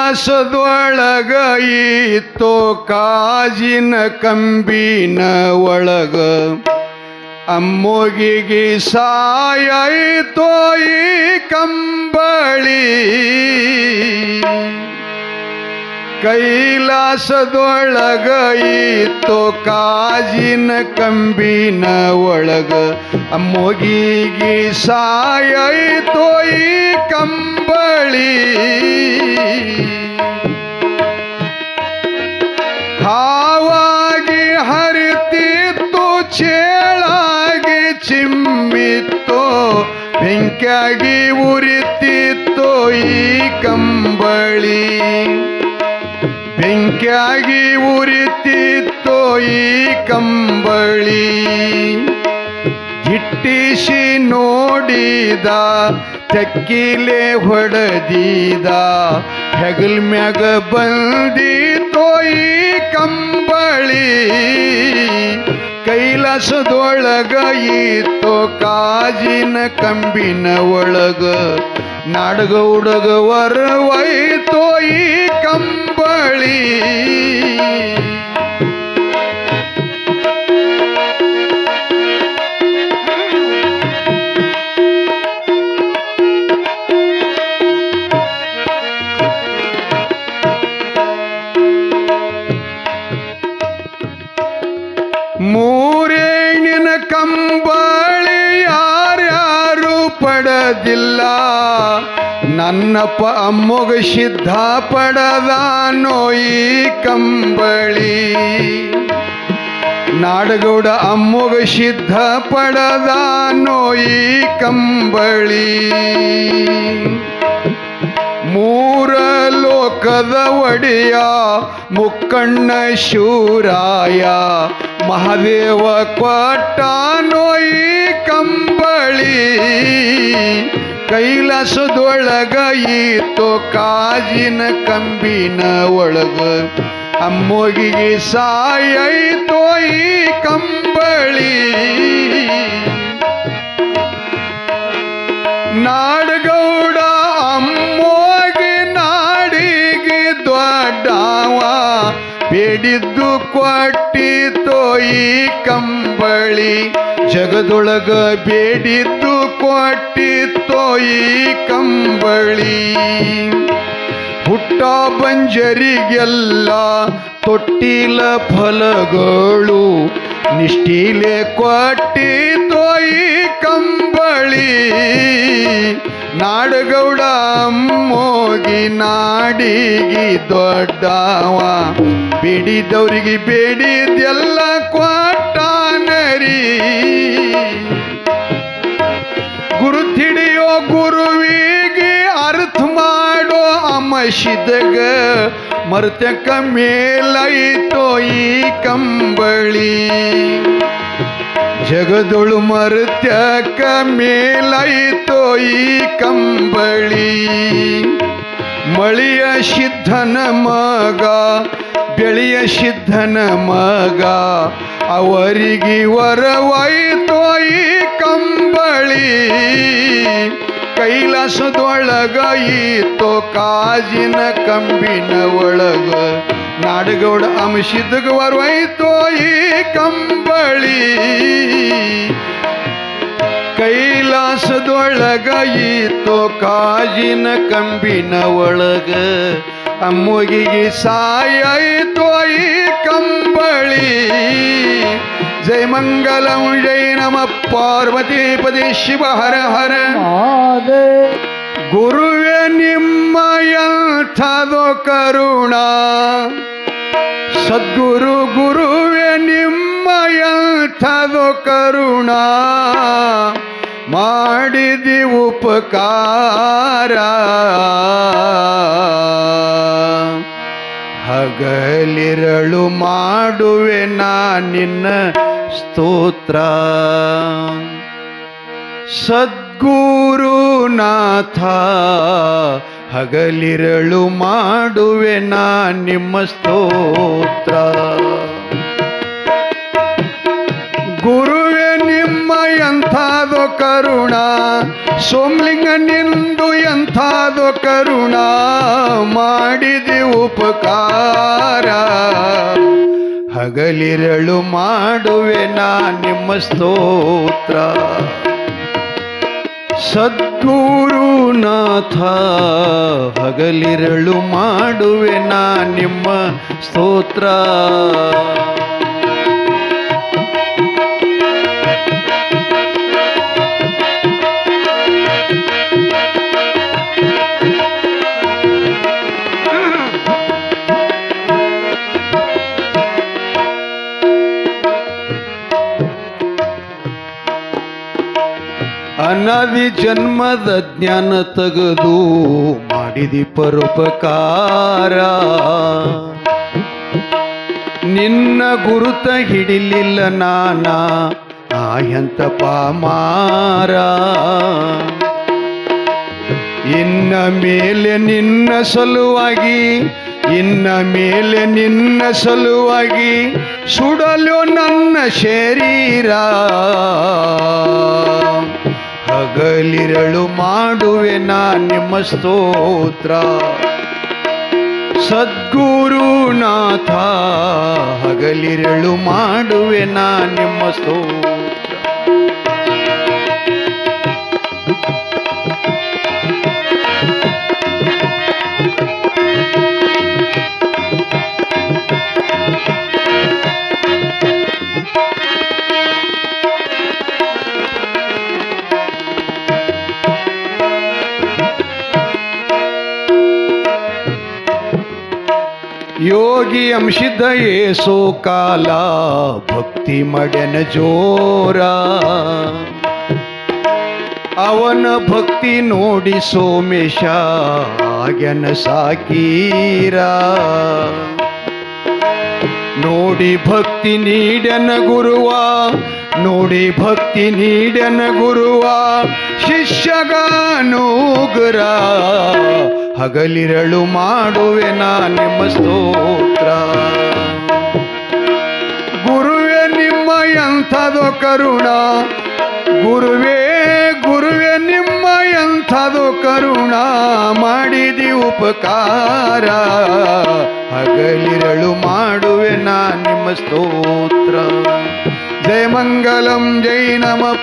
ಕೈಲಾಸದೊಳಗ ಇತ್ತೋ ಕಾಜಿನ ಕಂಬಿನ ಒಳಗ ಅಮ್ಮೋಗಿಗೆ ಸಾಯಾಯಿತೋ ಈ ಕಂಬಳಿ ಕೈಲಾಸದೊಳಗ ಇತ್ತೋ ಕಾಜಿನ ಕಂಬಿನ ಒಳಗ ಅಮ್ಮೋಗಿಗೆ ಸಾಯಾಯಿತೋ ಈ ಕಂಬಳಿ ಹಾವಾಗಿ ಹರಿತಿತ್ತು ಚೇಳಾಗಿ ಚಿಮ್ಮಿತ್ತೋ ಬೆಂಕಿಯಾಗಿ ಉರಿತಿತ್ತೋ ಈ ಕಂಬಳಿ ಬೆಂಕಿಯಾಗಿ ಉರಿತಿತ್ತೋ ಈ ಕಂಬಳಿ ಜಿಟ್ಟಿಸಿ ನೋಡಿದ ತೆಕ್ಕಿಲೆ ಹೊಡೆದಿದ ಹೆಗಲ್ ಮ್ಯಾಗ ಬಂದಿತೋ ಈ ಕಂಬಳಿ ಕೈಲಾಸದೊಳಗ ಇತ್ತೋ ಕಾಜಿನ ಕಂಬಿನ ಒಳಗ ನಾಡಗೌಡಗ ವರವೈತೋ ಈ ಕಂಬಳಿ ಮೂರೇಣಿನ ಕಂಬಳಿ ಯಾರ್ಯಾರು ಪಡೆದಿಲ್ಲ ನನ್ನಪ್ಪ ಅಮ್ಮಗ ಸಿದ್ಧ ಪಡದಾನೋ ಈ ಕಂಬಳಿ ನಾಡಗೌಡ ಅಮ್ಮಗ ಸಿದ್ಧ ಪಡದಾನೋ ಈ ಕಂಬಳಿ ಮೂರ ಲೋಕದ ಒಡೆಯ ಮುಕ್ಕಣ್ಣ ಶೂರಾಯ ಮಹಾದೇವ ಕೊಟ್ಟಾನೋ ಈ ಕಂಬಳಿ ಕೈಲಾಸದೊಳಗ ಇತ್ತೋ ಕಾಜಿನ ಕಂಬಿನ ಒಳಗ ಅಮ್ಮೋಗಿಗೆ ಸಾಯಾಯಿತೋ ಈ ಕಂಬಳಿ ನಾಡಗೌಡ ಅಮ್ಮೋಗಿ ನಾಡಿಗೆ ದೊಡ್ಡವ ಬೇಡಿದ್ದು ಕೊಟ್ಟಿತೋ ಈ ಕಂಬಳಿ ಜಗದೊಳಗ ಬೇಡಿದ್ದು ಕೊಟ್ಟಿತೋ ಈ ಕಂಬಳಿ ಹುಟ್ಟ ಬಂಜರಿಗೆಲ್ಲ ತೊಟ್ಟಿಲ ಫಲಗಳು ನಿಷ್ಠಿಲೆ ಕೊಟ್ಟಿತೋ ಈ ಕಂಬಳಿ ನಾಡಗೌಡ ಅಮ್ಮೋಗಿ ನಾಡಿಗೆ ದೊಡ್ಡವ ಬೇಡಿದವ್ರಿಗೆ ಬೇಡಿದೆಲ್ಲ ಕೊಟ್ಟಾನರಿ ಗುರುತಿಡಿಯೋ ಗುರುವಿಗೆ ಅರ್ಥ ಮಾಡೋ ಅಮಶಿದಗ ಮರ್ತಕ ಮೇಲೈತೋ ಈ ಕಂಬಳಿ ಜಗದೊಳು ಮರ್ತಕ ಮೇಲೈತೋ ಈ ಕಂಬಳಿ ಮಳಿಯ ಸಿದ್ಧನ ಮಗ ಬೆಳೆಯ ಸಿದ್ಧನ ಮಗ ಅವರಿಗೆ ವರವಾಯಿತೋ ಈ ಕಂಬಳಿ ಕೈಲಾಸದೊಳಗ ಇತ್ತೋ ಕಾಜಿನ ಕಂಬಿನ ಒಳಗ ನಾಡಗೌಡ ಅಂಶಿದ್ಗ ವರವಾಯಿತೋ ಈ ಕಂಬಳಿ ಕೈಲಾಸದೊಳಗ ಇತ್ತೋ ಕಾಜಿನ ಕಂಬಿನ ಒಳಗ ಅಮ್ಮೋಗಿಗೆ ಸಾಯಾಯಿತೋ ಈ ಕಂಬಳಿ ಜಯ ಮಂಗಲಂ ಜಯ ನಮ ಪಾರ್ವತಿ ಪದೇ ಶಿವ ಹರ ಹರ ಗುರುವೇ ನಿಮ್ಮ ಎಂಥದೋ ಕರುಣ ಸದ್ಗುರು ಗುರುವೇ ನಿಮ್ಮ ಎಂಥದೋ ಕರುಣ ಮಾಡಿದಿ ಉಪಕಾರ ಹಗಲಿರಳು ಮಾಡುವೆ ನಾ ನಿನ್ನ ಸ್ತೋತ್ರ ಸದ್ಗುರುನಾಥ ಹಗಲಿರಳು ಮಾಡುವೆ ನಾ ನಿಮ್ಮ ಸ್ತೋತ್ರ ಗುರುವೇ ನಿಮ್ಮ ಎಂಥದೋ ಕರುಣ ಸೋಮಲಿಂಗ ನಿಂದು ಎಂಥಾದೋ ಕರುಣ ಮಾಡಿದಿ ಉಪಕಾರ ಹಗಲಿರಳು ಮಾಡುವೆ ನಾ ನಿಮ್ಮ ಸ್ತೋತ್ರ ಸದ್ಗುರುನಾಥ ಹಗಲಿರಳು ಮಾಡುವೆ ನಾ ನಿಮ್ಮ ಸ್ತೋತ್ರ ಅನಾದಿ ಜನ್ಮದ ಜ್ಞಾನ ತೆಗೆದು ಮಾಡಿದಿ ಪರೋಪಕಾರ ನಿನ್ನ ಗುರುತ ಹಿಡಿಲಿಲ್ಲ ನಾನಾ ಎಂತ ಪಾಮಾರ ಇನ್ನ ಮೇಲೆ ನಿನ್ನ ಸಲುವಾಗಿ ಇನ್ನ ಮೇಲೆ ನಿನ್ನ ಸಲುವಾಗಿ ಸುಡಲು ನನ್ನ ಶರೀರ ಹಗಲಿರಳು ಮಾಡುವೆ ನಾ ನಿಮ್ಮ ಸ್ತೋತ್ರ ಸದ್ಗುರುನಾಥ ಹಗಲಿರಳು ಮಾಡುವೆ ನಾ ನಿಮ್ಮ ಸ್ತೋತ್ರ ಯೋಗಿ ಅಂಶಿದ್ದ ಏಸೋ ಕಾಲ ಭಕ್ತಿ ಮಡನ ಜೋರ ಅವನ ಭಕ್ತಿ ನೋಡಿ ಸೋಮೇಶ ಆಗ್ಯನ ಸಾಕೀರ ನೋಡಿ ಭಕ್ತಿ ನೀಡನ ಗುರುವ ನೋಡಿ ಭಕ್ತಿ ನೀಡನ ಗುರುವ ಶಿಷ್ಯಗಾನುಗ್ರ ಹಗಲಿರಳು ಮಾಡುವೆ ನಾ ನಿಮ್ಮ ಸ್ತೋತ್ರ ಗುರುವೇ ನಿಮ್ಮ ಎಂಥದೋ ಕರುಣ ಗುರುವೇ ಗುರುವೇ ನಿಮ್ಮ ಎಂಥದೋ ಕರುಣ ಮಾಡಿದಿ ಉಪಕಾರ ಹಗಲಿರಳು ಮಾಡುವೆ ನಾ ನಿಮ್ಮ ಸ್ತೋತ್ರ ಜಯ ಮಂಗಲಂ ಜೈ ನಮಃ